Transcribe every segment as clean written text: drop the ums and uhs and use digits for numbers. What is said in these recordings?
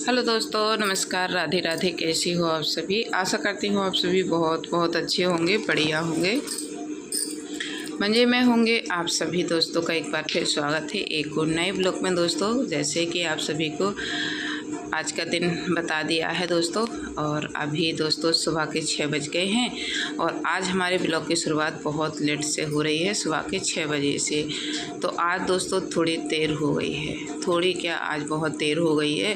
Hello दोस्तों, नमस्कार, राधे राधे। कैसी हो आप सभी? आशा करती हूँ आप सभी बहुत बहुत अच्छे होंगे, बढ़िया होंगे, मज़े में होंगे। आप सभी दोस्तों का एक बार फिर स्वागत है एक और नए ब्लॉग में। दोस्तों, जैसे कि आप सभी को आज का दिन बता दिया है दोस्तों, और अभी दोस्तों सुबह के 6 बज गए हैं और आज हमारे ब्लॉग की शुरुआत बहुत लेट से हो रही है, सुबह के 6 बजे से। तो आज दोस्तों थोड़ी देर हो गई है, थोड़ी क्या आज बहुत देर हो गई है।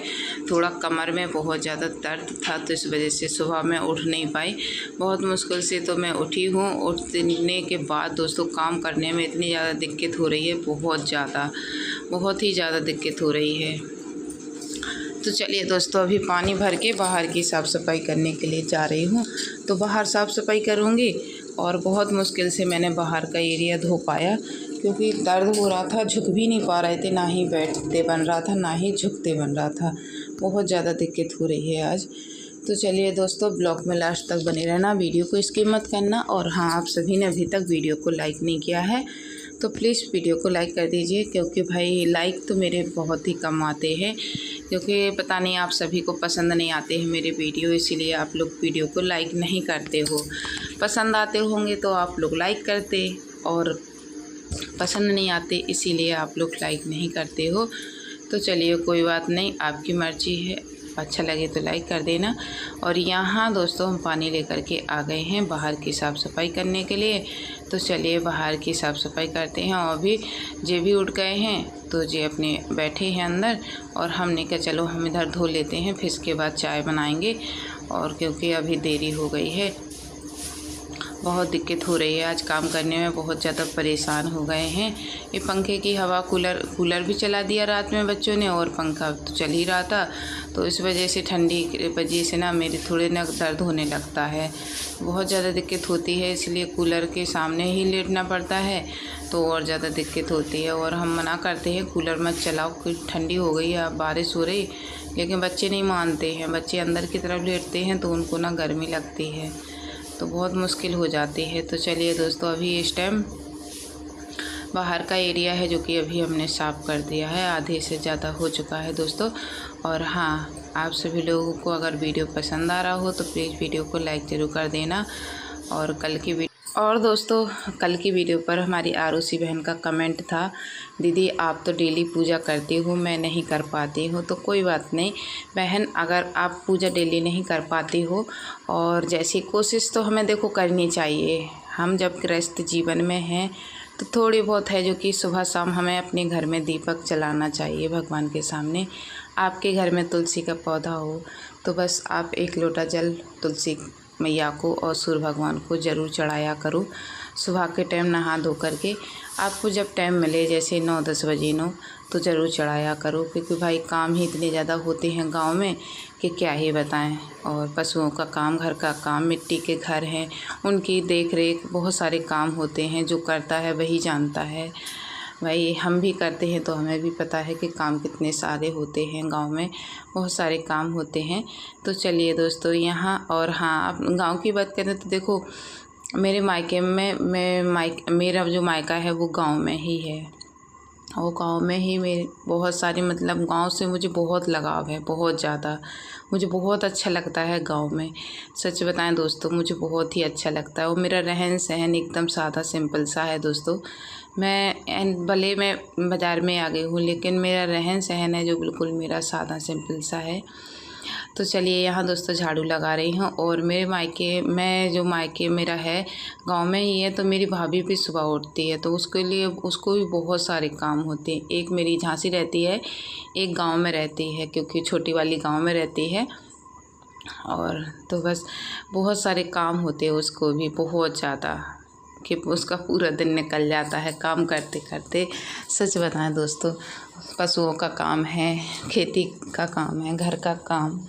थोड़ा कमर में बहुत ज़्यादा दर्द था तो इस वजह से सुबह मैं उठ नहीं पाई। बहुत मुश्किल से तो मैं उठी हूँ। उठने के बाद दोस्तों काम करने में इतनी ज़्यादा दिक्कत हो रही है, बहुत ही ज़्यादा दिक्कत हो रही है। तो चलिए दोस्तों, अभी पानी भर के बाहर की साफ़ सफाई करने के लिए जा रही हूँ। तो बाहर साफ़ सफाई करूँगी और बहुत मुश्किल से मैंने बाहर का एरिया धो पाया, क्योंकि दर्द हो रहा था, झुक भी नहीं पा रहे थे, ना ही बैठते बन रहा था ना ही झुकते बन रहा था। बहुत ज़्यादा दिक्कत हो रही है आज। तो चलिए दोस्तों, ब्लॉग में लास्ट तक बने रहना, वीडियो को स्किप मत करना। और हाँ, आप सभी ने अभी तक वीडियो को लाइक नहीं किया है तो प्लीज़ वीडियो को लाइक कर दीजिए, क्योंकि भाई लाइक तो मेरे बहुत ही कम आते हैं, क्योंकि पता नहीं आप सभी को पसंद नहीं आते हैं मेरे वीडियो, इसीलिए आप लोग वीडियो को लाइक नहीं करते हो। पसंद आते होंगे तो आप लोग लाइक करते, और पसंद नहीं आते इसीलिए आप लोग लाइक नहीं करते हो। तो चलिए कोई बात नहीं, आपकी मर्ज़ी है, अच्छा लगे तो लाइक कर देना। और यहाँ दोस्तों हम पानी लेकर के आ गए हैं बाहर की साफ़ सफाई करने के लिए। तो चलिए बाहर की साफ़ सफाई करते हैं। और अभी जे भी उठ गए हैं तो जे अपने बैठे हैं अंदर, और हमने कहा चलो हम इधर धो लेते हैं, फिर इसके बाद चाय बनाएंगे। और क्योंकि अभी देरी हो गई है, बहुत दिक्कत हो रही है, आज काम करने में बहुत ज़्यादा परेशान हो गए हैं। ये पंखे की हवा, कूलर भी चला दिया रात में बच्चों ने, और पंखा तो चल ही रहा था, तो इस वजह से ठंडी की वजह से ना मेरे थोड़े ना दर्द होने लगता है, बहुत ज़्यादा दिक्कत होती है। इसलिए कूलर के सामने ही लेटना पड़ता है, तो और ज़्यादा दिक्कत होती है। और हम मना करते हैं कूलर मत चलाओ, क्योंकि ठंडी हो गई है, बारिश हो रही, लेकिन बच्चे नहीं मानते हैं। बच्चे अंदर की तरफ लेटते हैं तो उनको ना गर्मी लगती है, तो बहुत मुश्किल हो जाती है। तो चलिए दोस्तों, अभी इस टाइम बाहर का एरिया है जो कि अभी हमने साफ़ कर दिया है, आधे से ज़्यादा हो चुका है दोस्तों। और हाँ, आप सभी लोगों को अगर वीडियो पसंद आ रहा हो तो प्लीज़ वीडियो को लाइक ज़रूर कर देना। और दोस्तों, कल की वीडियो पर हमारी आरुषि बहन का कमेंट था, दीदी आप तो डेली पूजा करती हो, मैं नहीं कर पाती हूँ। तो कोई बात नहीं बहन, अगर आप पूजा डेली नहीं कर पाती हो, और जैसी कोशिश तो हमें देखो करनी चाहिए। हम जब गृहस्थ जीवन में हैं तो थोड़ी बहुत है जो कि सुबह शाम हमें अपने घर में दीपक जलाना चाहिए भगवान के सामने। आपके घर में तुलसी का पौधा हो तो बस आप 1 लोटा जल तुलसी मैया को और सूर्य भगवान को ज़रूर चढ़ाया करो। सुबह के टाइम नहा धो करके आपको जब टाइम मिले, जैसे 9-10 बजे तो ज़रूर चढ़ाया करो, क्योंकि भाई काम ही इतने ज़्यादा होते हैं गांव में कि क्या ही बताएं। और पशुओं का काम, घर का काम, मिट्टी के घर हैं उनकी देख रेख, बहुत सारे काम होते हैं, जो करता है वही जानता है। भाई हम भी करते हैं तो हमें भी पता है कि काम कितने सारे होते हैं, गांव में बहुत सारे काम होते हैं। तो चलिए दोस्तों यहाँ, और हाँ, अब गांव की बात करें तो देखो मेरे मायके में मेरा जो मायका है वो गांव में ही है, और गांव में ही मेरे बहुत सारी, मतलब गांव से मुझे बहुत लगाव है, बहुत ज़्यादा। मुझे बहुत अच्छा लगता है गांव में, सच बताएं दोस्तों, मुझे बहुत ही अच्छा लगता है। और मेरा रहन सहन एकदम सादा सिंपल सा है दोस्तों। भले मैं बाज़ार में आ गई हूँ, लेकिन मेरा रहन सहन है जो बिल्कुल मेरा सादा सिंपल सा है। तो चलिए यहाँ दोस्तों झाड़ू लगा रही हूँ। और मेरे मायके मेरा है गांव में ही है, तो मेरी भाभी भी सुबह उठती है, तो उसको भी बहुत सारे काम होते हैं। एक मेरी झांसी रहती है, एक गांव में रहती है, क्योंकि छोटी वाली गांव में रहती है। और तो बस बहुत सारे काम होते हैं उसको भी, बहुत ज़्यादा, कि उसका पूरा दिन निकल जाता है काम करते करते। सच बताएं दोस्तों, पशुओं का काम है, खेती का काम है, घर का काम,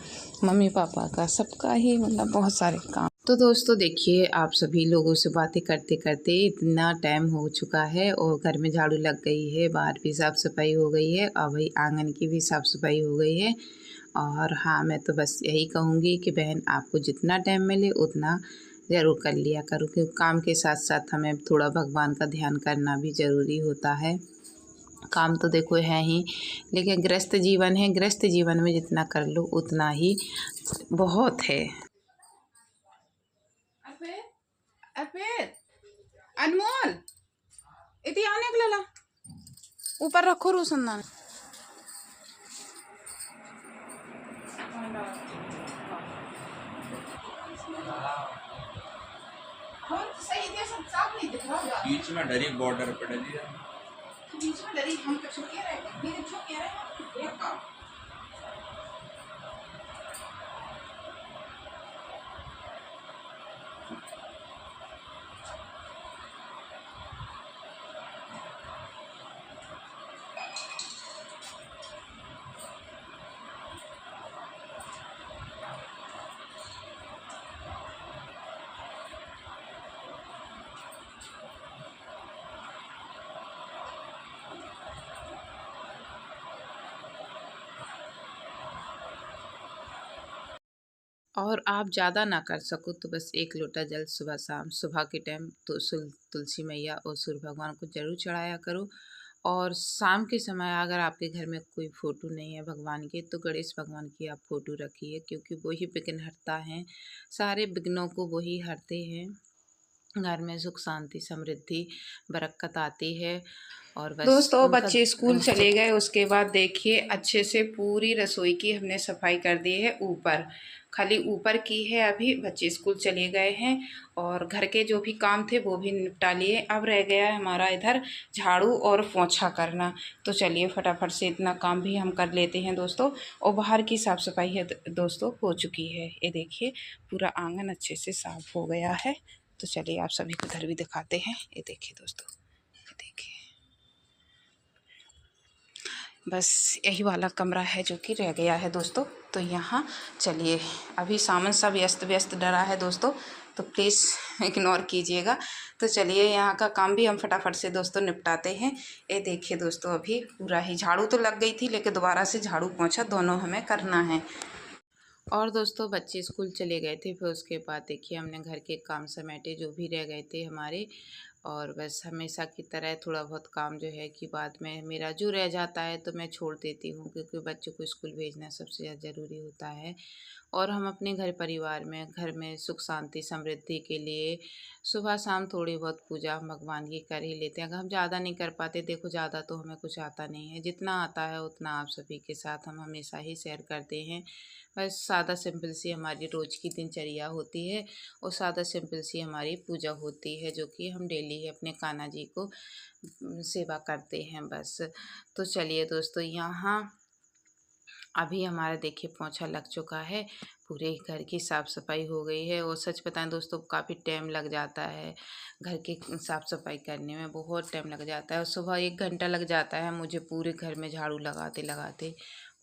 मम्मी पापा का, सबका ही, मतलब बहुत सारे काम। तो दोस्तों देखिए, आप सभी लोगों से बातें करते करते इतना टाइम हो चुका है, और घर में झाड़ू लग गई है, बाहर भी साफ़ सफाई हो गई है, और वही आंगन की भी साफ़ सफाई हो गई है। और हाँ, मैं तो बस यही कहूँगी कि बहन आपको जितना टाइम मिले उतना ज़रूर कर लिया करो, क्योंकि काम के साथ साथ हमें थोड़ा भगवान का ध्यान करना भी ज़रूरी होता है। काम तो देखो है ही, लेकिन गृहस्थ जीवन है, गृहस्थ जीवन में जितना कर लो उतना ही बहुत है। अनमोल इति आने के ला ऊपर रखो रोशनदान। बीच में डरी बॉर्डर पे डली है। बीच में डरी हम तो छुपके रहे, मेरे छुपके रहे और आप ज़्यादा ना कर सको तो बस 1 लोटा जल सुबह शाम, सुबह के टाइम तो तुलसी मैया और सूर्य भगवान को ज़रूर चढ़ाया करो। और शाम के समय अगर आपके घर में कोई फ़ोटो नहीं है भगवान के, तो गणेश भगवान की आप फ़ोटो रखिए, क्योंकि वही विघ्न हरता है, सारे विघ्नों को वही हरते हैं। घर में सुख शांति समृद्धि बरकत आती है। और बस दोस्तों बच्चे स्कूल चले गए, उसके बाद देखिए अच्छे से पूरी रसोई की हमने सफाई कर दी है। ऊपर खाली ऊपर की है, अभी बच्चे स्कूल चले गए हैं और घर के जो भी काम थे वो भी निपटा लिए। अब रह गया है हमारा इधर झाड़ू और पोंछा करना, तो चलिए फटाफट से इतना काम भी हम कर लेते हैं दोस्तों। और बाहर की साफ़ सफाई है दोस्तों हो चुकी है, ये देखिए पूरा आंगन अच्छे से साफ़ हो गया है। तो चलिए आप सभी को इधर भी दिखाते हैं, ये देखिए दोस्तों, ये देखिए बस यही वाला कमरा है जो कि रह गया है दोस्तों। तो यहाँ चलिए अभी सामान सब व्यस्त व्यस्त डरा है दोस्तों, तो प्लीज़ इग्नोर कीजिएगा। तो चलिए यहाँ का काम भी हम फटाफट से दोस्तों निपटाते हैं। ये देखिए दोस्तों अभी पूरा ही झाड़ू तो लग गई थी, लेकिन दोबारा से झाड़ू पोंछा दोनों हमें करना है। और दोस्तों बच्चे स्कूल चले गए थे, फिर उसके बाद देखिए हमने घर के काम समेटे जो भी रह गए थे हमारे। और बस हमेशा की तरह थोड़ा बहुत काम जो है कि बाद में मेरा जो रह जाता है तो मैं छोड़ देती हूँ, क्योंकि बच्चों को स्कूल भेजना सबसे ज़्यादा ज़रूरी होता है। और हम अपने घर परिवार में घर में सुख शांति समृद्धि के लिए सुबह शाम थोड़ी बहुत पूजा भगवान की कर ही लेते हैं। अगर हम ज़्यादा नहीं कर पाते, देखो ज़्यादा तो हमें कुछ आता नहीं है, जितना आता है उतना आप सभी के साथ हम हमेशा ही शेयर करते हैं। बस सादा सिंपल सी हमारी रोज़ की दिनचर्या होती है और सादा सिंपल सी हमारी पूजा होती है, जो कि हम डेली अपने कान्हा जी को सेवा करते हैं बस। तो चलिए दोस्तों यहाँ अभी हमारा देखिए पोंछा लग चुका है, पूरे घर की साफ़ सफाई हो गई है। और सच बताएं दोस्तों काफ़ी टाइम लग जाता है घर की साफ़ सफाई करने में, बहुत टाइम लग जाता है। और सुबह 1 घंटा लग जाता है मुझे पूरे घर में झाड़ू लगाते लगाते,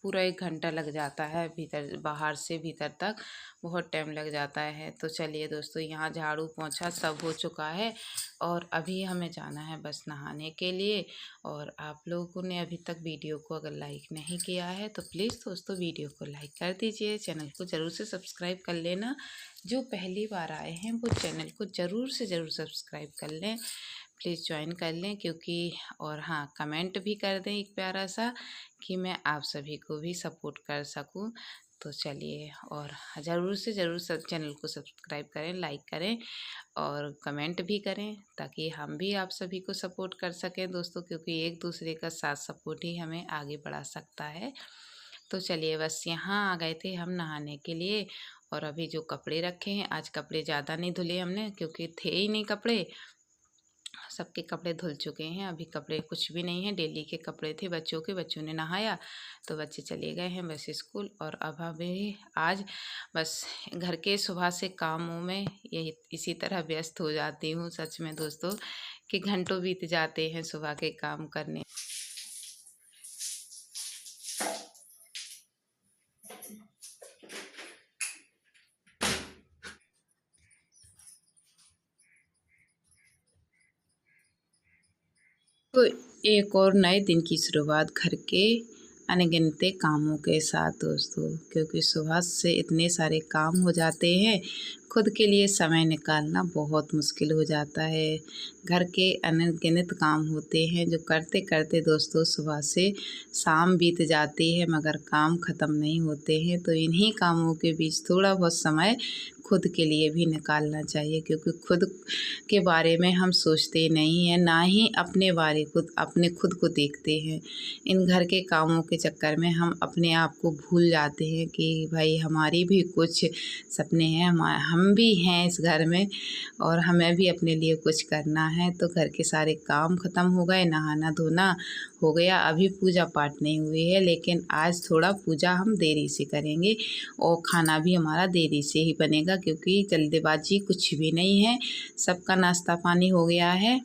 पूरा 1 घंटा लग जाता है, भीतर बाहर से भीतर तक बहुत टाइम लग जाता है। तो चलिए दोस्तों यहाँ झाड़ू पोंछा सब हो चुका है और अभी हमें जाना है बस नहाने के लिए। और आप लोगों ने अभी तक वीडियो को अगर लाइक नहीं किया है तो प्लीज़ दोस्तों वीडियो को लाइक कर दीजिए, चैनल को ज़रूर से सब्सक्राइब कर लेना। जो पहली बार आए हैं वो चैनल को ज़रूर से ज़रूर सब्सक्राइब कर लें, प्लीज़ ज्वाइन कर लें, क्योंकि और हाँ कमेंट भी कर दें एक प्यारा सा, कि मैं आप सभी को भी सपोर्ट कर सकूं। तो चलिए और ज़रूर से ज़रूर सब चैनल को सब्सक्राइब करें, लाइक करें और कमेंट भी करें, ताकि हम भी आप सभी को सपोर्ट कर सकें दोस्तों, क्योंकि एक दूसरे का साथ सपोर्ट ही हमें आगे बढ़ा सकता है। तो चलिए बस यहाँ आ गए थे हम नहाने के लिए। और अभी जो कपड़े रखे हैं, आज कपड़े ज़्यादा नहीं धुले हमने, क्योंकि थे ही नहीं कपड़े, सबके कपड़े धुल चुके हैं। अभी कपड़े कुछ भी नहीं है, डेली के कपड़े थे बच्चों के, बच्चों ने नहाया तो बच्चे चले गए हैं बस स्कूल। और अब अभी आज बस घर के सुबह से कामों में यही इसी तरह व्यस्त हो जाती हूँ सच में दोस्तों, कि घंटों बीत जाते हैं सुबह के काम करने। तो एक और नए दिन की शुरुआत घर के अनगिनते कामों के साथ दोस्तों, क्योंकि सुबह से इतने सारे काम हो जाते हैं, खुद के लिए समय निकालना बहुत मुश्किल हो जाता है। घर के अनगिनत काम होते हैं जो करते करते दोस्तों सुबह से शाम बीत जाती है, मगर काम ख़त्म नहीं होते हैं। तो इन्हीं कामों के बीच थोड़ा बहुत समय खुद के लिए भी निकालना चाहिए, क्योंकि खुद के बारे में हम सोचते नहीं हैं, ना ही अपने बारे अपने खुद को देखते हैं। इन घर के कामों के चक्कर में हम अपने आप को भूल जाते हैं कि भाई हमारी भी कुछ सपने हैं, हम भी हैं इस घर में और हमें भी अपने लिए कुछ करना है। तो घर के सारे काम ख़त्म हो गए, नहाना धोना हो गया, अभी पूजा पाठ नहीं हुई है, लेकिन आज थोड़ा पूजा हम देरी से करेंगे और खाना भी हमारा देरी से ही बनेगा, क्योंकि जल्दबाजी कुछ भी नहीं है। सबका नाश्ता पानी हो गया है,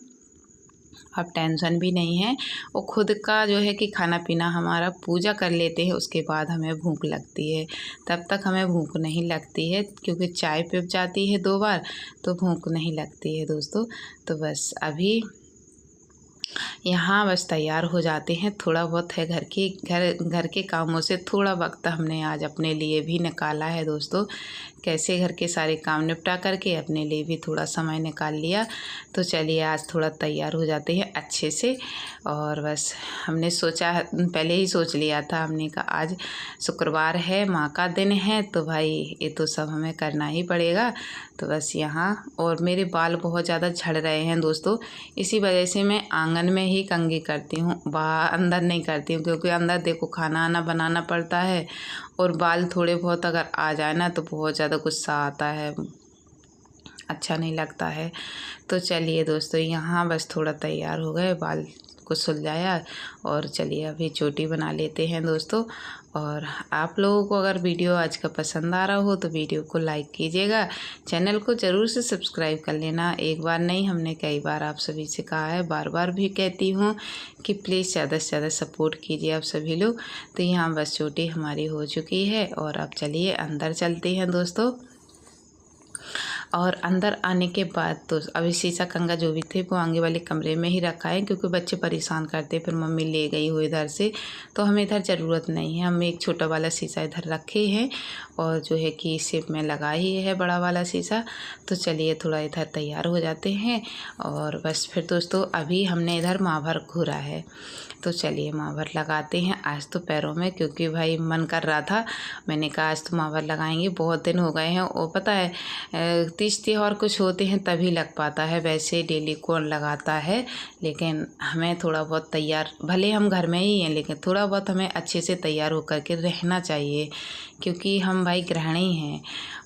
अब टेंशन भी नहीं है। और खुद का जो है कि खाना पीना हमारा पूजा कर लेते हैं, उसके बाद हमें भूख लगती है। तब तक हमें भूख नहीं लगती है, क्योंकि चाय पिप जाती है 2 बार तो भूख नहीं लगती है दोस्तों। तो बस अभी यहाँ बस तैयार हो जाते हैं। थोड़ा बहुत है घर के कामों से थोड़ा वक्त हमने आज अपने लिए भी निकाला है दोस्तों। कैसे घर के सारे काम निपटा करके अपने लिए भी थोड़ा समय निकाल लिया। तो चलिए आज थोड़ा तैयार हो जाते हैं अच्छे से। और बस हमने सोचा, पहले ही सोच लिया था, हमने कहा आज शुक्रवार है, माँ का दिन है, तो भाई ये तो सब हमें करना ही पड़ेगा। तो बस यहाँ और मेरे बाल बहुत ज़्यादा झड़ रहे हैं दोस्तों, इसी वजह से मैं आंगन में ही कंघी करती हूँ, बाहर अंदर नहीं करती हूँ, क्योंकि अंदर देखो खाना आना बनाना पड़ता है और बाल थोड़े बहुत अगर आ जाए ना तो बहुत ज़्यादा गुस्सा आता है, अच्छा नहीं लगता है। तो चलिए दोस्तों यहाँ बस थोड़ा तैयार हो गए, बाल को सुलझाया और चलिए अभी चोटी बना लेते हैं दोस्तों। और आप लोगों को अगर वीडियो आज का पसंद आ रहा हो तो वीडियो को लाइक कीजिएगा, चैनल को ज़रूर से सब्सक्राइब कर लेना। एक बार नहीं, हमने कई बार आप सभी से कहा है, बार बार भी कहती हूँ कि प्लीज़ ज़्यादा से ज़्यादा सपोर्ट कीजिए आप सभी लोग। तो यहाँ बस चोटी हमारी हो चुकी है और अब चलिए अंदर चलते हैं दोस्तों। और अंदर आने के बाद तो अभी शीशा कंघा जो भी थे वो आगे वाले कमरे में ही रखा है, क्योंकि बच्चे परेशान करते, फिर मम्मी ले गई हो इधर से, तो हमें इधर ज़रूरत नहीं है। हम एक छोटा वाला शीशा इधर रखे हैं और जो है कि शेप में लगा ही है बड़ा वाला शीशा। तो चलिए थोड़ा इधर तैयार हो जाते हैं और बस फिर दोस्तों अभी हमने इधर मावर घूरा है, तो चलिए मावर लगाते हैं आज तो पैरों में, क्योंकि भाई मन कर रहा था, मैंने कहा आज तो मावर लगाएंगे, बहुत दिन हो गए हैं। और पता है तीज त्योहार कुछ होते हैं तभी लग पाता है, वैसे डेली कौन लगाता है। लेकिन हमें थोड़ा बहुत तैयार, भले हम घर में ही हैं लेकिन थोड़ा बहुत हमें अच्छे से तैयार होकर के रहना चाहिए, क्योंकि हम भाई गृहिणी हैं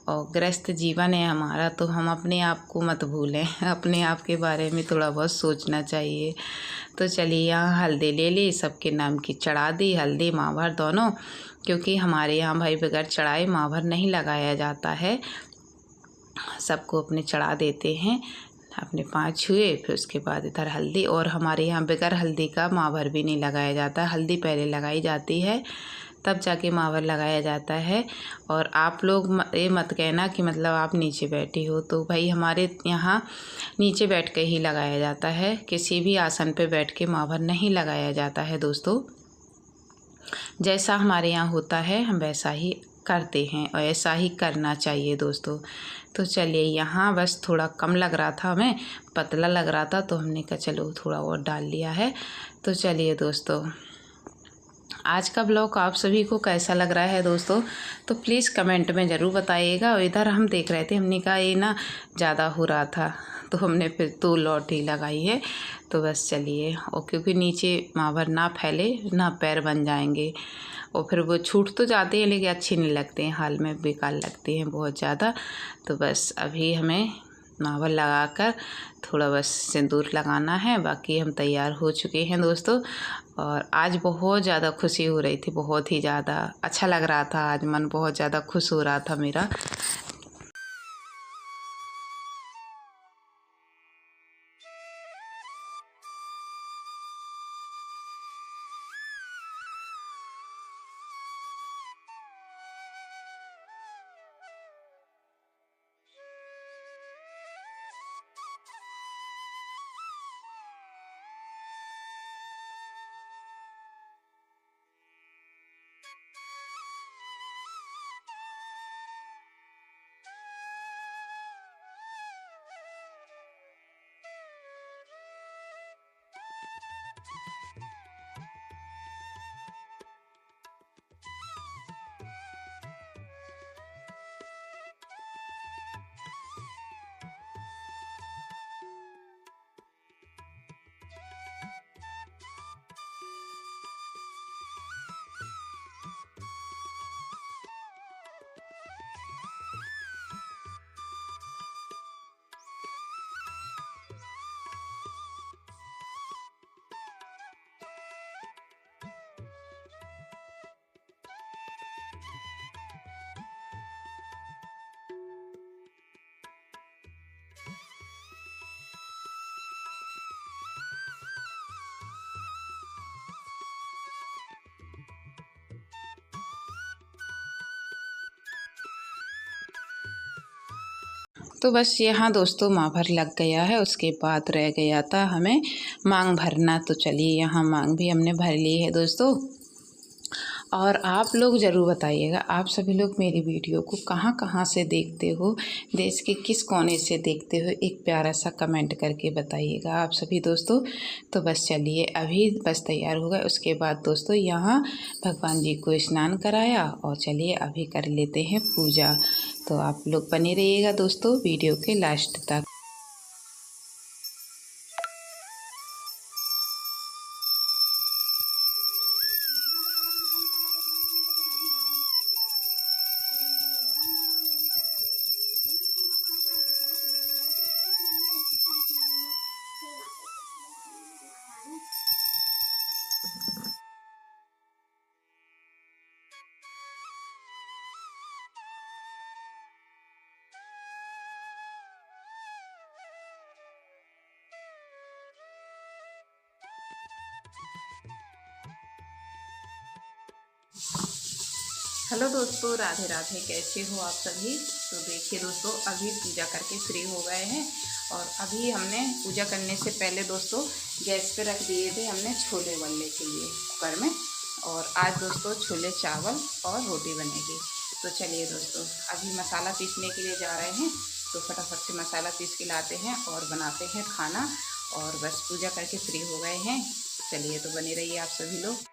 और गृहस्थ जीवन है हमारा। तो हम अपने आप को मत भूलें, अपने आप के बारे में थोड़ा बहुत सोचना चाहिए। तो चलिए यहाँ हल्दी ले ली, सबके नाम की चढ़ा दी, हल्दी मावर दोनों, क्योंकि हमारे यहाँ भाई बगैर चढ़ाए मावर नहीं लगाया जाता है। सबको अपने चढ़ा देते हैं, अपने 5 छुए, फिर उसके बाद इधर हल्दी। और हमारे यहाँ बगैर हल्दी का मावर भी नहीं लगाया जाता, हल्दी पहले लगाई जाती है तब जाके मावर लगाया जाता है। और आप लोग ये मत कहना कि मतलब आप नीचे बैठी हो, तो भाई हमारे यहाँ नीचे बैठ के ही लगाया जाता है, किसी भी आसन पे बैठ के मावर नहीं लगाया जाता है दोस्तों। जैसा हमारे यहाँ होता है हम वैसा ही करते हैं और ऐसा ही करना चाहिए दोस्तों। तो चलिए यहाँ बस थोड़ा कम लग रहा था, हमें पतला लग रहा था, तो हमने कहा चलो थोड़ा और डाल लिया है। तो चलिए दोस्तों आज का ब्लॉग आप सभी को कैसा लग रहा है दोस्तों, तो प्लीज़ कमेंट में ज़रूर बताइएगा। और इधर हम देख रहे थे, हमने कहा ये ना ज़्यादा हो रहा था तो हमने फिर 2 लौटी लगाई है। तो बस चलिए, और क्योंकि नीचे मावर ना फैले ना पैर बन जाएंगे, और फिर वो छूट तो जाते हैं लेकिन अच्छे नहीं लगते हैं, हाल में बेकार लगते हैं बहुत ज़्यादा। तो बस अभी हमें मावर लगाकर थोड़ा बस सिंदूर लगाना है, बाकी हम तैयार हो चुके हैं दोस्तों। और आज बहुत ज़्यादा खुशी हो रही थी, बहुत ही ज़्यादा अच्छा लग रहा था, आज मन बहुत ज़्यादा खुश हो रहा था मेरा। तो बस यहाँ दोस्तों माँ भर लग गया है, उसके बाद रह गया था हमें मांग भरना। तो चलिए यहाँ मांग भी हमने भर ली है दोस्तों। और आप लोग ज़रूर बताइएगा, आप सभी लोग मेरी वीडियो को कहाँ कहाँ से देखते हो, देश के किस कोने से देखते हो, एक प्यारा सा कमेंट करके बताइएगा आप सभी दोस्तों। तो बस चलिए अभी बस तैयार हो गए। उसके बाद दोस्तों यहाँ भगवान जी को स्नान कराया और चलिए अभी कर लेते हैं पूजा। तो आप लोग बने रहिएगा दोस्तों वीडियो के लास्ट तक। हेलो दोस्तों, राधे राधे, कैसे हो आप सभी। तो देखिए दोस्तों अभी पूजा करके फ्री हो गए हैं और अभी हमने पूजा करने से पहले दोस्तों गैस पे रख दिए थे हमने छोले उबलने के लिए कुकर में। और आज दोस्तों छोले चावल और रोटी बनेगी। तो चलिए दोस्तों अभी मसाला पीसने के लिए जा रहे हैं। तो फटाफट से मसाला पीस के लाते हैं और बनाते हैं खाना। और बस पूजा करके फ्री हो गए हैं। चलिए तो बने रहिए आप सभी लोग।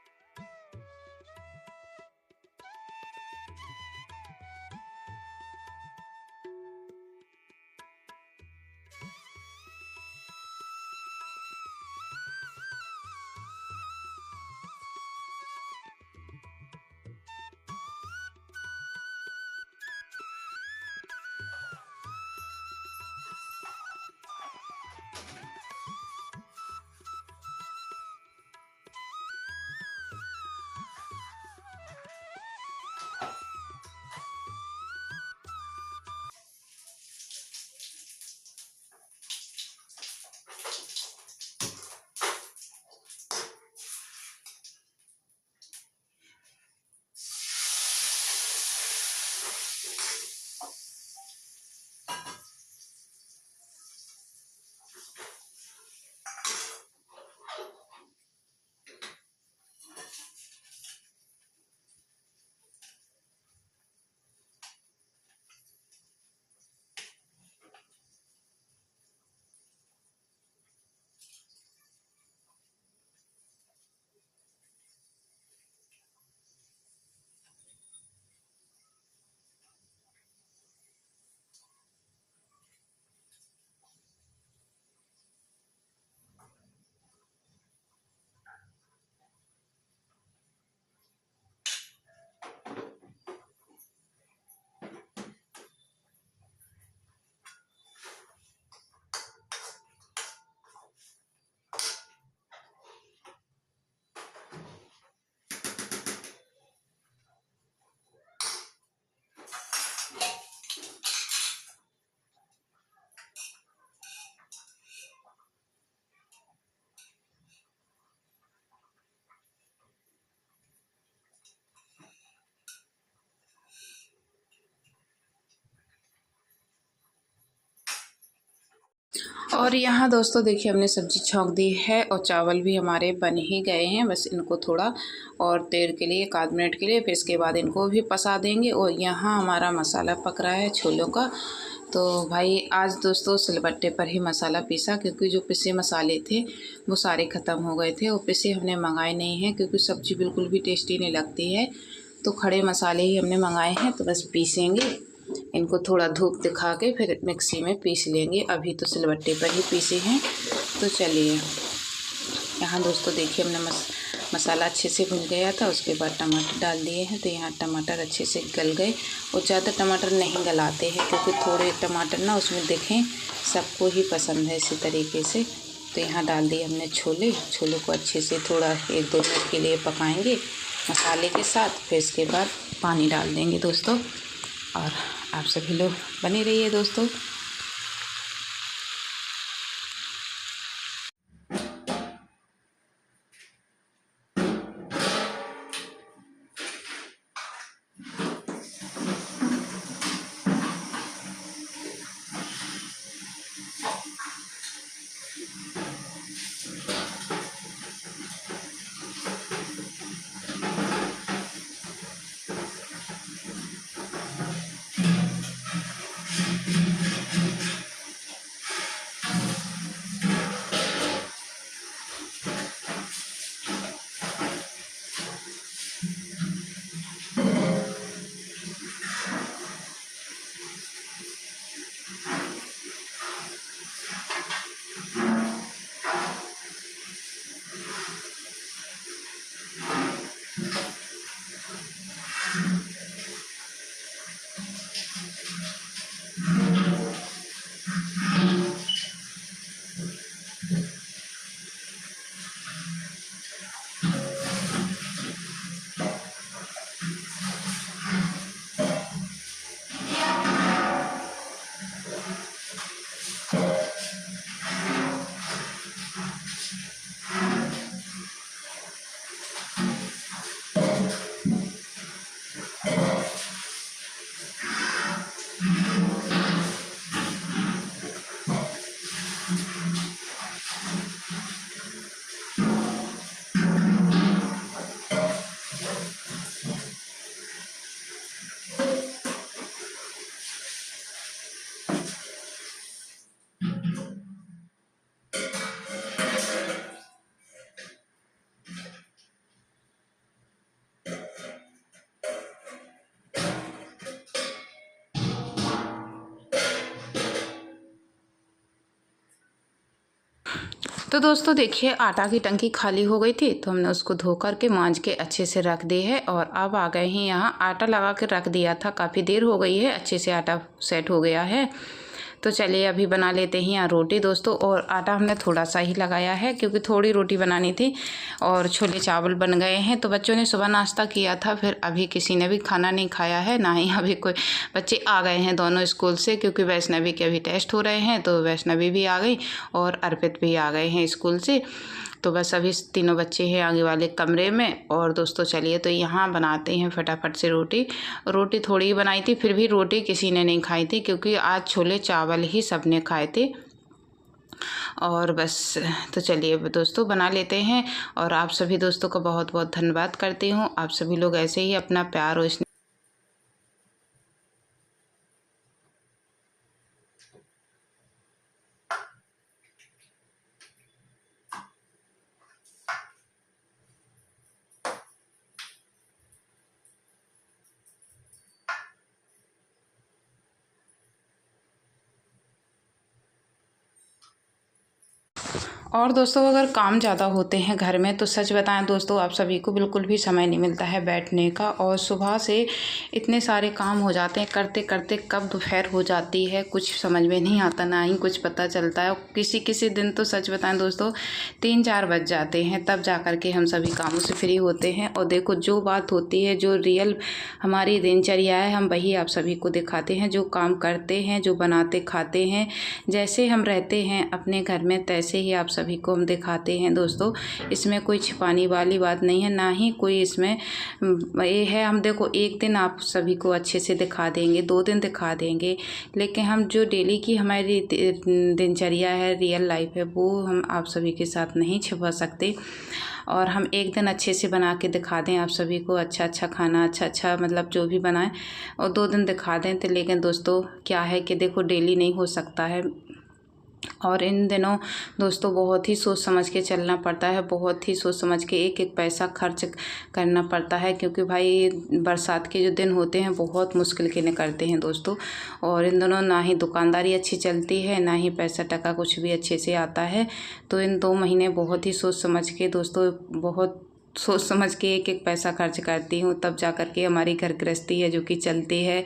और यहाँ दोस्तों देखिए हमने सब्ज़ी छौंक दी है और चावल भी हमारे बन ही गए हैं। बस इनको थोड़ा और देर के लिए 1 आध मिनट के लिए, फिर इसके बाद इनको भी पसा देंगे। और यहाँ हमारा मसाला पक रहा है छोलों का। तो भाई आज दोस्तों सिलबट्टे पर ही मसाला पीसा, क्योंकि जो पिसे मसाले थे वो सारे ख़त्म हो गए थे और पिसे हमने मंगाए नहीं हैं, क्योंकि सब्ज़ी बिल्कुल भी टेस्टी नहीं लगती है। तो खड़े मसाले ही हमने मंगाए हैं। तो बस पीसेंगे इनको, थोड़ा धूप दिखा के फिर मिक्सी में पीस लेंगे। अभी तो सिलबट्टे पर ही पीसे हैं। तो चलिए यहाँ दोस्तों देखिए हमने मसाला अच्छे से भुन गया था। उसके बाद टमाटर डाल दिए हैं। तो यहाँ टमाटर अच्छे से गल गए। और ज़्यादा टमाटर नहीं गलाते हैं, क्योंकि थोड़े टमाटर ना उसमें दिखें, सबको ही पसंद है इसी तरीके से। तो यहाँ डाल दिए हमने छोले को अच्छे से थोड़ा 1-2 मिनट के लिए पकाएंगे मसाले के साथ। फिर इसके बाद पानी डाल देंगे दोस्तों। और आप सभी लोग बने रहिए दोस्तों। तो दोस्तों देखिए, आटा की टंकी खाली हो गई थी तो हमने उसको धो कर के मांज के अच्छे से रख दी है। और अब आ गए हैं यहाँ, आटा लगा के रख दिया था, काफ़ी देर हो गई है, अच्छे से आटा सेट हो गया है। तो चलिए अभी बना लेते हैं यहाँ रोटी दोस्तों। और आटा हमने थोड़ा सा ही लगाया है क्योंकि थोड़ी रोटी बनानी थी। और छोले चावल बन गए हैं। तो बच्चों ने सुबह नाश्ता किया था, फिर अभी किसी ने भी खाना नहीं खाया है, ना ही अभी कोई बच्चे आ गए हैं दोनों स्कूल से, क्योंकि वैष्णवी के अभी टेस्ट हो रहे हैं। तो वैष्णवी भी आ गई और अर्पित भी आ गए हैं स्कूल से। तो बस अभी तीनों बच्चे हैं आगे वाले कमरे में। और दोस्तों चलिए तो यहाँ बनाते हैं फटाफट से रोटी। रोटी थोड़ी ही बनाई थी, फिर भी रोटी किसी ने नहीं खाई थी क्योंकि आज छोले चावल ही सबने खाए थे। और बस तो चलिए दोस्तों बना लेते हैं। और आप सभी दोस्तों का बहुत बहुत धन्यवाद करती हूँ। आप सभी लोग ऐसे ही अपना प्यार और और दोस्तों अगर काम ज़्यादा होते हैं घर में तो सच बताएं दोस्तों, आप सभी को बिल्कुल भी समय नहीं मिलता है बैठने का। और सुबह से इतने सारे काम हो जाते हैं, करते करते कब दोपहर हो जाती है कुछ समझ में नहीं आता, ना ही कुछ पता चलता है। किसी किसी दिन तो सच बताएं दोस्तों 3-4 बज जाते हैं, तब जा कर के हम सभी कामों से फ्री होते हैं। और देखो जो बात होती है, जो रियल हमारी दिनचर्या है, हम वही आप सभी को दिखाते हैं। जो काम करते हैं, जो बनाते खाते हैं, जैसे हम रहते हैं अपने घर में, तैसे ही आप सभी को हम दिखाते हैं दोस्तों। इसमें कोई छिपाने वाली बात नहीं है, ना ही कोई इसमें ये है। हम देखो एक दिन आप सभी को अच्छे से दिखा देंगे, 2 दिन दिखा देंगे, लेकिन हम जो डेली की हमारी दिनचर्या है, रियल लाइफ है, वो हम आप सभी के साथ नहीं छिपा सकते। और हम एक दिन अच्छे से बना के दिखा दें आप सभी को, अच्छा अच्छा खाना, अच्छा अच्छा मतलब जो भी बनाएं, और 2 दिन दिखा दें तो, लेकिन दोस्तों क्या है कि देखो डेली नहीं हो सकता है। और इन दिनों दोस्तों बहुत ही सोच समझ के चलना पड़ता है, बहुत ही सोच समझ के एक एक पैसा खर्च करना पड़ता है, क्योंकि भाई बरसात के जो दिन होते हैं बहुत मुश्किल के निकलते हैं दोस्तों। और इन दिनों ना ही दुकानदारी अच्छी चलती है, ना ही पैसा टका कुछ भी अच्छे से आता है। तो इन 2 महीने बहुत ही सोच समझ के दोस्तों, बहुत सोच समझ के एक एक पैसा खर्च करती हूँ, तब जा कर के हमारी घर गृहस्थी है जो कि चलती है।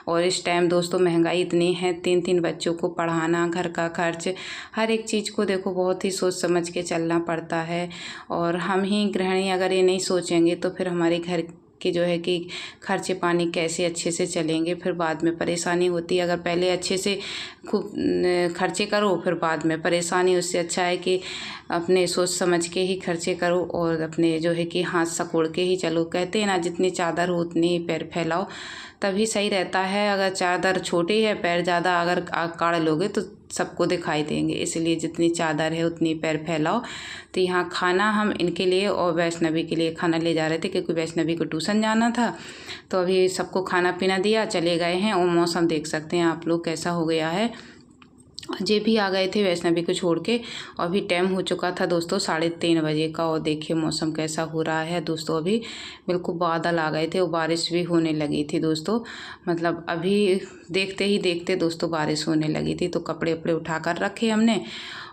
और इस टाइम दोस्तों महंगाई इतनी है, 3-3 बच्चों को पढ़ाना, घर का खर्च, हर एक चीज़ को देखो बहुत ही सोच समझ के चलना पड़ता है। और हम ही गृहिणी अगर ये नहीं सोचेंगे तो फिर हमारे घर कि जो है कि खर्चे पानी कैसे अच्छे से चलेंगे, फिर बाद में परेशानी होती है। अगर पहले अच्छे से खूब खर्चे करो फिर बाद में परेशानी, उससे अच्छा है कि अपने सोच समझ के ही खर्चे करो और अपने जो है कि हाथ सकोड़ के ही चलो। कहते हैं ना, जितनी चादर हो उतनी ही पैर फैलाओ, तभी सही रहता है। अगर चादर छोटी है, पैर ज़्यादा अगर काढ़ लोगे तो सबको दिखाई देंगे, इसलिए जितनी चादर है उतनी पैर फैलाओ। तो यहाँ खाना हम इनके लिए और वैष्णवी के लिए खाना ले जा रहे थे, क्योंकि वैष्णवी को ट्यूशन जाना था। तो अभी सबको खाना पीना दिया, चले गए हैं। और मौसम देख सकते हैं आप लोग कैसा हो गया है। जे भी आ गए थे वैष्णवी को छोड़ के। और अभी टाइम हो चुका था दोस्तों 3:30 बजे का। और देखिए मौसम कैसा हो रहा है दोस्तों, अभी बिल्कुल बादल आ गए थे और बारिश भी होने लगी थी दोस्तों। मतलब अभी देखते ही देखते दोस्तों बारिश होने लगी थी। तो कपड़े उपड़े उठा कर रखे हमने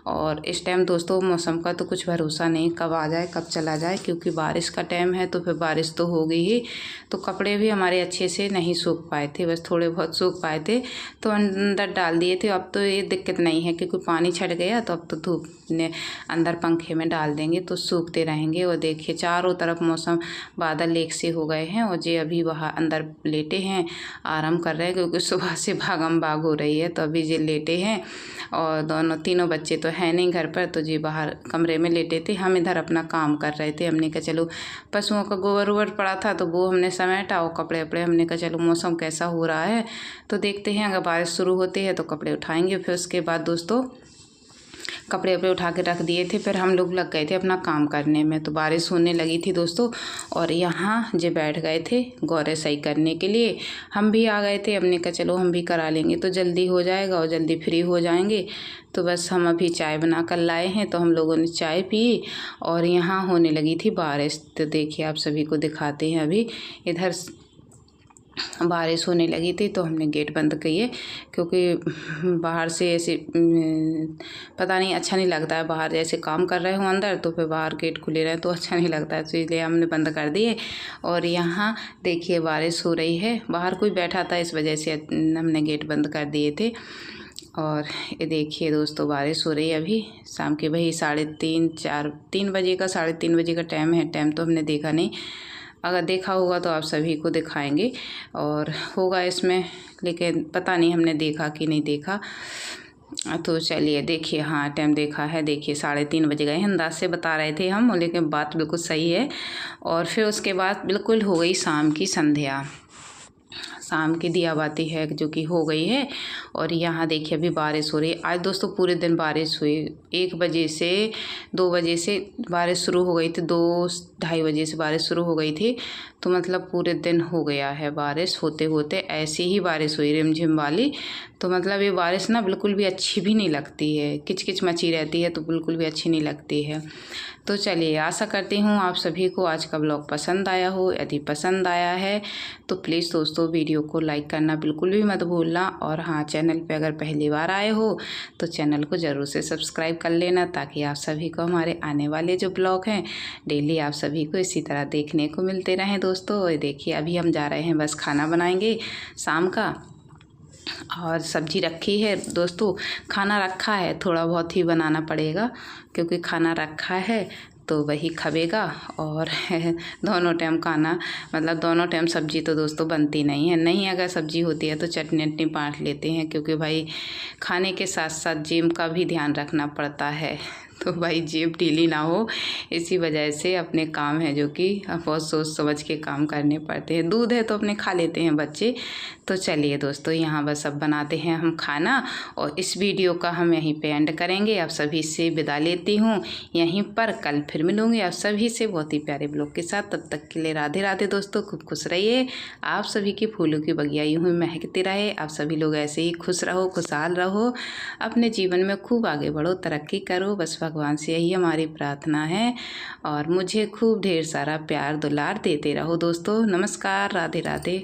और इस टाइम दोस्तों मौसम का तो कुछ भरोसा नहीं, कब आ जाए कब चला जाए, क्योंकि बारिश का टाइम है तो फिर बारिश तो हो गई ही। तो कपड़े भी हमारे अच्छे से नहीं सूख पाए थे, बस थोड़े बहुत सूख पाए थे तो अंदर डाल दिए थे। अब तो ये दिक्कत नहीं है क्योंकि पानी छट गया, तो अब तो धूप ने अंदर पंखे में डाल देंगे तो सूखते रहेंगे। और देखिए चारों तरफ मौसम बादल एक से हो गए हैं और जे अभी वहाँ अंदर लेटे हैं, आराम कर रहे हैं, क्योंकि सुबह से भागम भाग हो रही है। तो अभी जे लेटे हैं और तीनों बच्चे तो हैं नहीं घर पर, तो जी बाहर कमरे में लेटे थे। हम इधर अपना काम कर रहे थे। हमने कहा चलो पशुओं का गोबर वोबर पड़ा था तो वो हमने समेटा, और कपड़े वपड़े हमने कहा चलो मौसम कैसा हो रहा है तो देखते हैं, अगर बारिश शुरू होती है तो कपड़े उठाएंगे। फिर उसके बाद दोस्तों कपड़े वपड़े उठा के रख दिए थे, फिर हम लोग लग गए थे अपना काम करने में। तो बारिश होने लगी थी दोस्तों, और यहाँ जे बैठ गए थे गौरे सही करने के लिए। हम भी आ गए थे, हमने कहा चलो हम भी करा लेंगे तो जल्दी हो जाएगा और जल्दी फ्री हो जाएंगे। तो बस हम अभी चाय बना कर लाए हैं, तो हम लोगों ने चाय पी और यहाँ होने लगी थी बारिश। तो देखिए आप सभी को दिखाते हैं, अभी इधर बारिश होने लगी थी तो हमने गेट बंद किए, क्योंकि बाहर से ऐसे पता नहीं अच्छा नहीं लगता है, बाहर जैसे काम कर रहे हो अंदर तो फिर बाहर गेट खुले रहे तो अच्छा नहीं लगता है, तो इसलिए हमने बंद कर दिए। और यहाँ देखिए बारिश हो रही है, बाहर कोई बैठा था इस वजह से हमने गेट बंद कर दिए थे। और ये देखिए दोस्तों बारिश हो रही है अभी शाम के वही 3 बजे का 3:30 बजे का टाइम है। टाइम तो हमने देखा नहीं, अगर देखा होगा तो आप सभी को दिखाएंगे और होगा इसमें, लेकिन पता नहीं हमने देखा कि नहीं देखा। तो चलिए देखिए, हाँ टाइम देखा है, देखिए 3:30 बज गए हैं। अंदाज से बता रहे थे हम, लेकिन बात बिल्कुल सही है। और फिर उसके बाद बिल्कुल हो गई शाम की संध्या, शाम की दिया बाती है जो कि हो गई है। और यहाँ देखिए अभी बारिश हो रही है। आज दोस्तों पूरे दिन बारिश हुई, 1 बजे से 2 बजे से बारिश शुरू हो गई थी, 2-2:30 बजे से बारिश शुरू हो गई थी। तो मतलब पूरे दिन हो गया है बारिश, होते होते ऐसी ही बारिश हुई रिमझिम वाली। तो मतलब ये बारिश ना बिल्कुल भी अच्छी भी नहीं लगती है, किचकिच मची रहती है तो बिल्कुल भी अच्छी नहीं लगती है। तो चलिए आशा करती हूँ आप सभी को आज का ब्लॉग पसंद आया हो। यदि पसंद आया है तो प्लीज़ दोस्तों वीडियो को लाइक करना बिल्कुल भी मत भूलना। और हाँ, चैनल पे अगर पहली बार आए हो तो चैनल को ज़रूर से सब्सक्राइब कर लेना, ताकि आप सभी को हमारे आने वाले जो ब्लॉग हैं डेली आप सभी को इसी तरह देखने को मिलते रहें दोस्तों। ये देखिए अभी हम जा रहे हैं, बस खाना बनाएंगे शाम का, और सब्जी रखी है दोस्तों, खाना रखा है, थोड़ा बहुत ही बनाना पड़ेगा क्योंकि खाना रखा है तो वही खबेगा। और दोनों टाइम खाना मतलब दोनों टाइम सब्जी तो दोस्तों बनती नहीं है, नहीं अगर सब्जी होती है तो चटनी वटनी बाँट लेते हैं, क्योंकि भाई खाने के साथ साथ जेब का भी ध्यान रखना पड़ता है। तो भाई जेब ढीली ना हो, इसी वजह से अपने काम है जो कि बहुत सोच समझ के काम करने पड़ते हैं। दूध है तो अपने खा लेते हैं बच्चे। तो चलिए दोस्तों यहाँ बस अब बनाते हैं हम खाना, और इस वीडियो का हम यहीं पे एंड करेंगे। आप सभी से विदा लेती हूँ यहीं पर, कल फिर मिलूँगी आप सभी से बहुत ही प्यारे ब्लॉग के साथ। तब तक के लिए राधे राधे दोस्तों, खूब खुश रहिए। आप सभी की फूलों की बगिया यूँ ही महकती रहे, आप सभी लोग ऐसे ही खुश रहो, खुशहाल रहो, अपने जीवन में खूब आगे बढ़ो, तरक्की करो, बस भगवान से यही हमारी प्रार्थना है। और मुझे खूब ढेर सारा प्यार दुलार देते रहो दोस्तों। नमस्कार, राधे राधे।